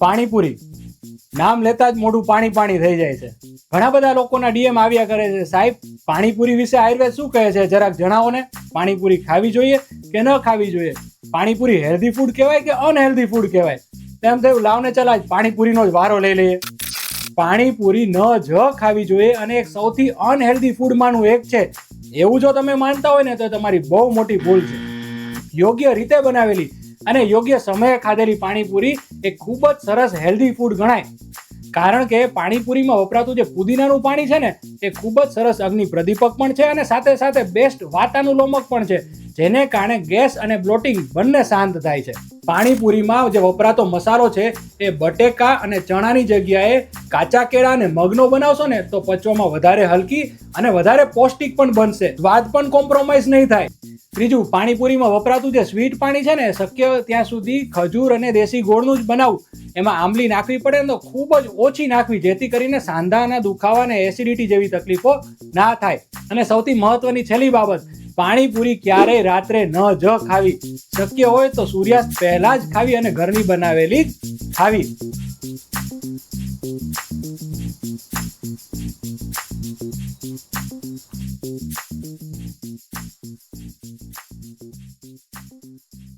પાણીપુરી નામ લેતા જ મોઢું પાણી પાણી થઈ જાય છે. ઘણા બધા લોકોના ડીએમ આવ્યા કરે છે, સાહેબ પાણીપુરી વિશે આયુર્વેદ શું કહે છે, જરાક જણાવો ને. પાણીપુરી ખાવી જોઈએ કે ન ખાવી જોઈએ? પાણીપુરી હેલ્ધી ફૂડ કહેવાય કે અનહેલ્ધી ફૂડ કહેવાય? તેમ થયું લાવને ચાલ આજ પાણીપુરીનો જ વારો લઈ લઈએ. પાણીપુરી ન જ ખાવી જોઈએ અને એક સૌથી અનહેલ્ધી ફૂડમાંનું એક છે, એવું જો તમે માનતા હોય ને તો તમારી બહુ મોટી ભૂલ છે. યોગ્ય રીતે બનાવેલી અને યોગ્ય સમયે ખાધેલી પાણીપુરી એ ખૂબ જ સરસ હેલ્ધી ફૂડ ગણાય. કારણ કે પાણીપુરીમાં વપરાતું જે પુદીનાનું પાણી છે ને એ ખૂબ જ સરસ અગ્નિ પ્રદીપક પણ છે અને સાથે સાથે બેસ્ટ વાતાનુલોમક પણ છે, જેને કારણે ગેસ અને બ્લોટિંગ બંને શાંત થાય છે. પાણીપુરીમાં જે વપરાતો મસાલો છે એ બટેકા અને ચણાની જગ્યાએ કાચા કેળા અને મગનો બનાવશો ને તો પચવામાં વધારે હલકી અને વધારે પૌષ્ટિક પણ બનશે, સ્વાદ પણ કોમ્પ્રોમાઇઝ નહીં થાય. ત્રીજું, પાણીપુરીમાં વપરાતું જે સ્વીટ પાણી છે ને શક્ય ત્યાં સુધી ખજૂર અને દેશી ગોળનું જ બનાવવું. એમાં આંબલી નાખવી પડે તો ખૂબ જ ઓછી નાખવી, જેથી કરીને સાંધાના દુખાવા અને એસિડિટી જેવી તકલીફો ના થાય. અને સૌથી મહત્વની છેલ્લી બાબત, પાણીપુરી ક્યારેય રાત્રે ન જ ખાવી. શક્ય હોય તો સૂર્યાસ્ત પહેલા જ ખાવી અને ઘરની બનાવેલી જ ખાવી.